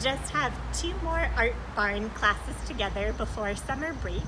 just have 2 more Art Barn classes together before summer break,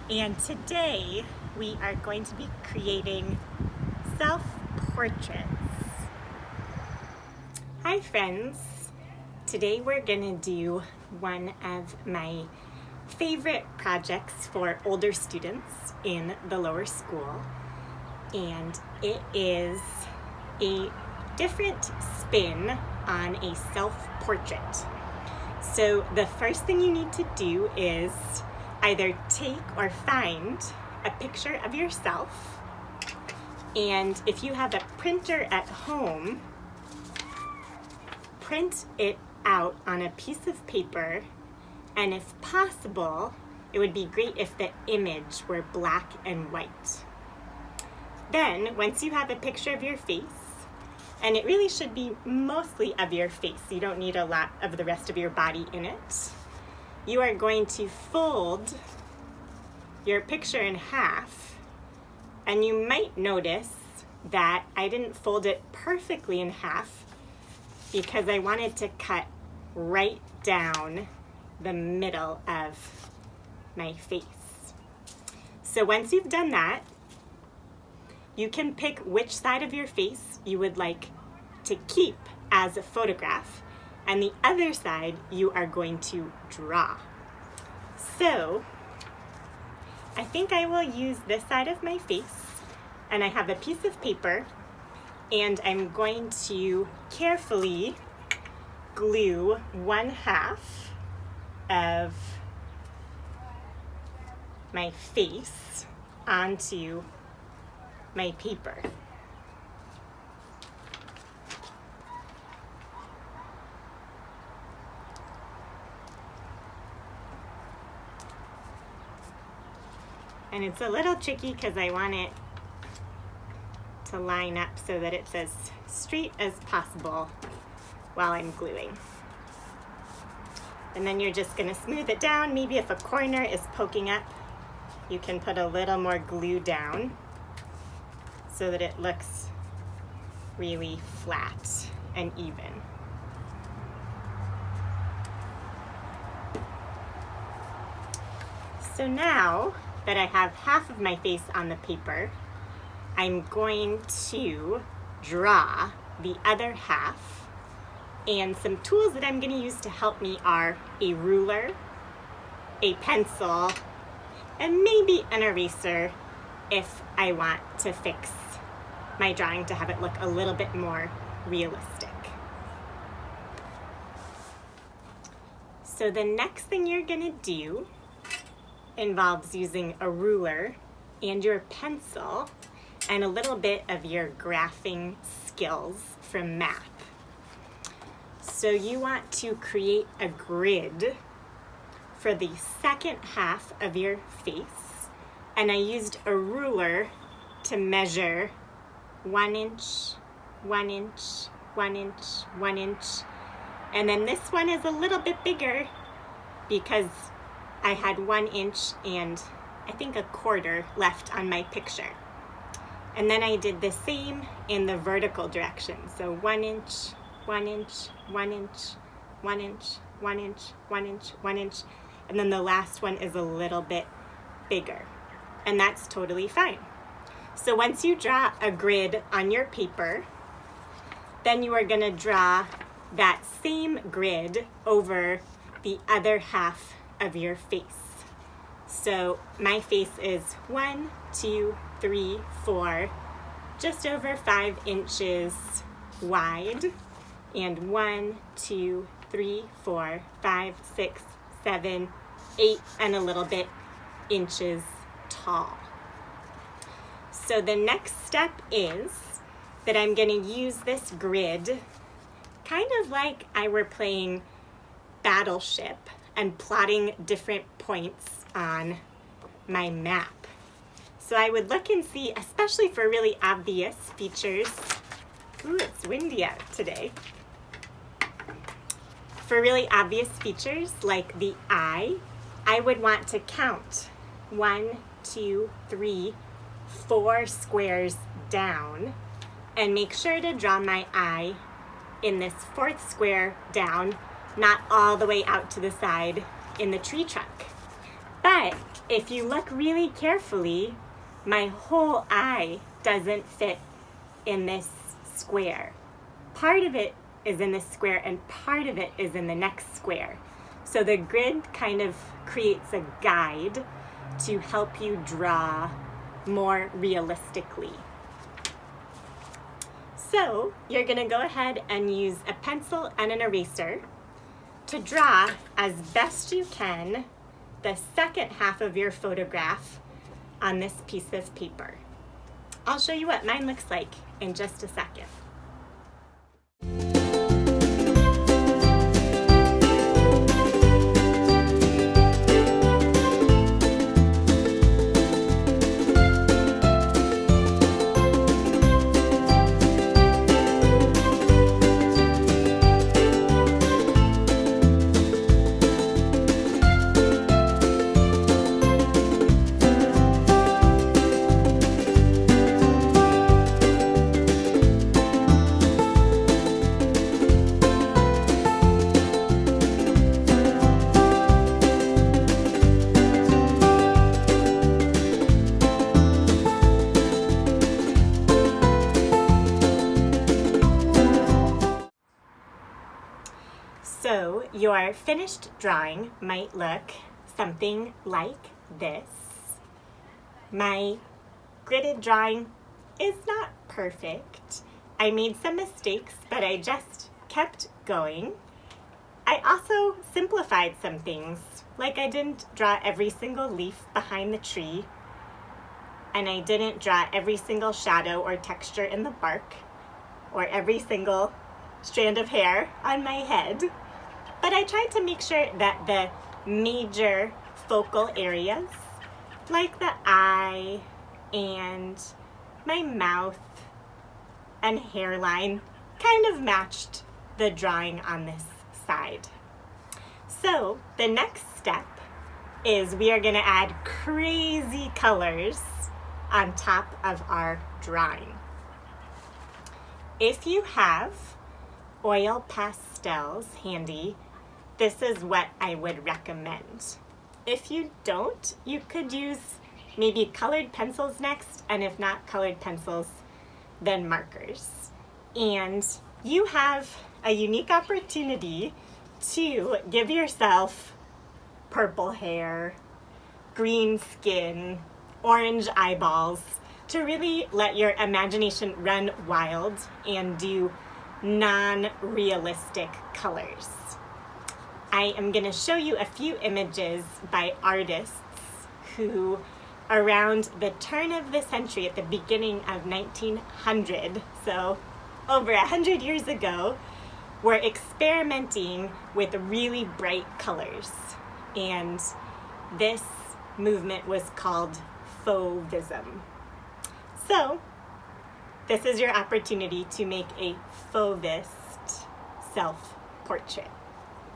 and today we are going to be creating self-portraits. Hi friends! Today we're gonna do one of my favorite projects for older students in the lower school, and it is a different spin on a self-portrait. So the first thing you need to do is either take or find a picture of yourself, and if you have a printer at home, print it out on a piece of paper, and if possible, it would be great if the image were black and white. Then, once you have a picture of your face, and it really should be mostly of your face, you don't need a lot of the rest of your body in it, you are going to fold your picture in half, and you might notice that I didn't fold it perfectly in half because I wanted to cut right down the middle of my face. So once you've done that, you can pick which side of your face you would like to keep as a photograph, and the other side you are going to draw. So I think I will use this side of my face, and I have a piece of paper, and I'm going to carefully glue 1/2 of my face onto my paper. And it's a little tricky because I want it to line up so that it's as straight as possible while I'm gluing. And then you're just going to smooth it down. Maybe if a corner is poking up, you can put a little more glue down so that it looks really flat and even. So now that I have half of my face on the paper, I'm going to draw the other half, and some tools that I'm going to use to help me are a ruler, a pencil, and maybe an eraser if I want to fix my drawing to have it look a little bit more realistic. So the next thing you're going to do involves using a ruler and your pencil and a little bit of your graphing skills from math. So you want to create a grid for the second half of your face, and I used a ruler to measure 1 inch, 1 inch, 1 inch, 1 inch, and then this one is a little bit bigger because I had 1 inch and I think 1/4 left on my picture. And then I did the same in the vertical direction. So 1 inch, 1 inch, 1 inch, 1 inch, 1 inch, 1 inch, 1 inch, and then the last one is a little bit bigger. And that's totally fine. So once you draw a grid on your paper, then you are going to draw that same grid over the other half of your face. So my face is 1, 2, 3, 4, just over 5 inches wide, and 1, 2, 3, 4, 5, 6, 7, 8, and a little bit inches tall. So the next step is that I'm going to use this grid kind of like I were playing Battleship and plotting different points on my map. So I would look and see, especially for really obvious features. Ooh, it's windy out today. For really obvious features like the eye, I would want to count 1, 2, 3, 4 squares down and make sure to draw my eye in this 4th square down not all the way out to the side in the tree trunk. But if you look really carefully, my whole eye doesn't fit in this square. Part of it is in this square and part of it is in the next square. So the grid kind of creates a guide to help you draw more realistically. So you're gonna go ahead and use a pencil and an eraser to draw as best you can the second half of your photograph on this piece of paper. I'll show you what mine looks like in just a second. So your finished drawing might look something like this. My gridded drawing is not perfect. I made some mistakes, but I just kept going. I also simplified some things, like I didn't draw every single leaf behind the tree, and I didn't draw every single shadow or texture in the bark, or every single strand of hair on my head. But I tried to make sure that the major focal areas, like the eye and my mouth and hairline, kind of matched the drawing on this side. So the next step is we are going to add crazy colors on top of our drawing. If you have oil pastels handy, this is what I would recommend. If you don't, you could use maybe colored pencils next, and if not colored pencils, then markers. And you have a unique opportunity to give yourself purple hair, green skin, orange eyeballs, to really let your imagination run wild and do non-realistic colors. I am going to show you a few images by artists who, around the turn of the century, at the beginning of 1900, so over 100 years ago, were experimenting with really bright colors. And this movement was called Fauvism. So this is your opportunity to make a Fauvist self-portrait.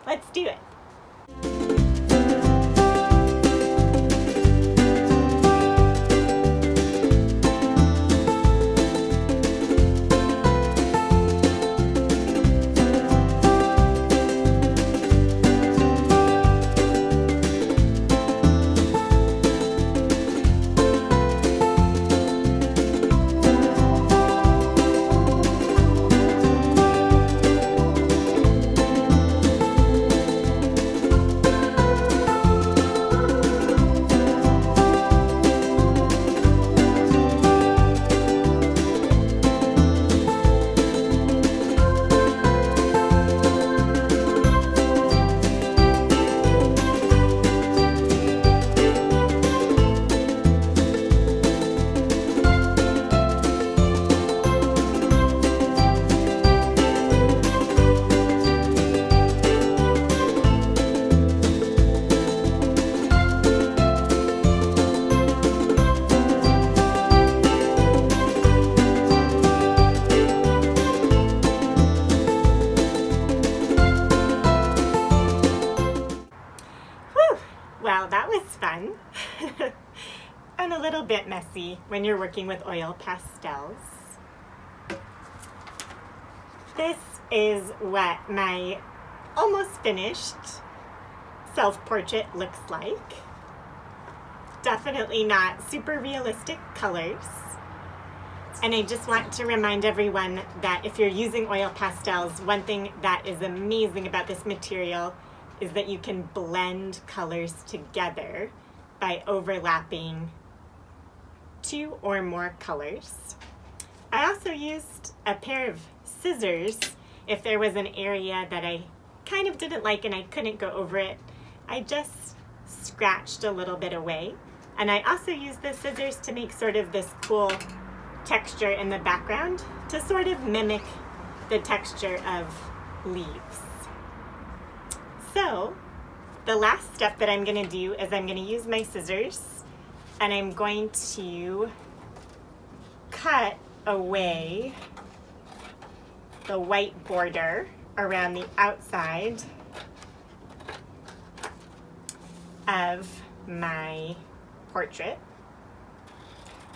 Let's do it. Well, that was fun and a little bit messy when you're working with oil pastels. This is what my almost finished self-portrait looks like. Definitely not super realistic colors. And I just want to remind everyone that if you're using oil pastels, one thing that is amazing about this material is that you can blend colors together by overlapping 2 or more colors. I also used a pair of scissors if there was an area that I kind of didn't like and I couldn't go over it. I just scratched a little bit away. And I also used the scissors to make sort of this cool texture in the background to sort of mimic the texture of leaves. So the last step that I'm going to do is I'm going to use my scissors and I'm going to cut away the white border around the outside of my portrait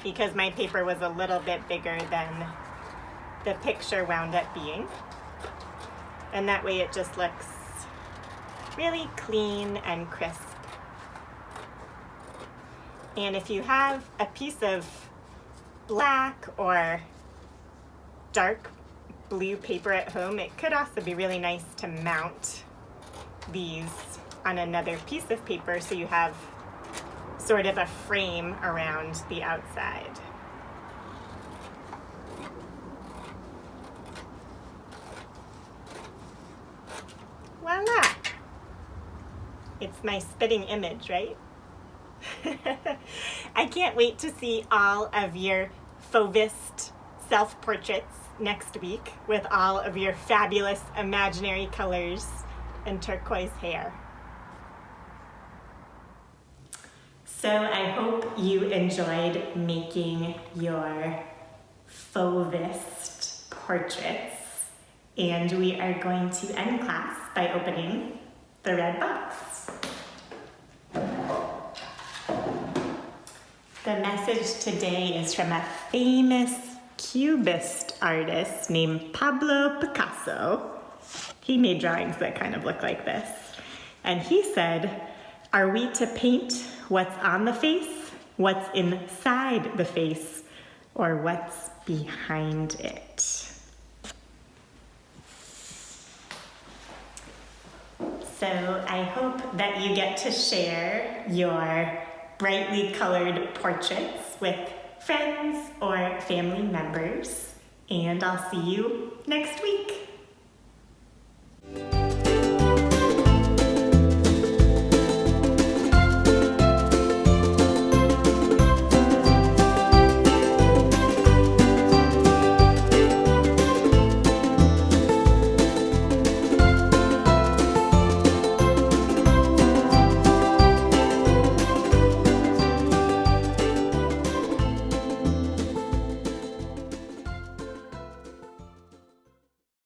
because my paper was a little bit bigger than the picture wound up being. And that way it just looks really clean and crisp. And if you have a piece of black or dark blue paper at home, it could also be really nice to mount these on another piece of paper so you have sort of a frame around the outside. Voila! It's my spitting image, right? I can't wait to see all of your Fauvist self-portraits next week with all of your fabulous imaginary colors and turquoise hair. So I hope you enjoyed making your Fauvist portraits, and we are going to end class by opening the red box. The message today is from a famous Cubist artist named Pablo Picasso. He made drawings that kind of look like this. And he said, "Are we to paint what's on the face, what's inside the face, or what's behind it?" So I hope that you get to share your brightly colored portraits with friends or family members, and I'll see you next week.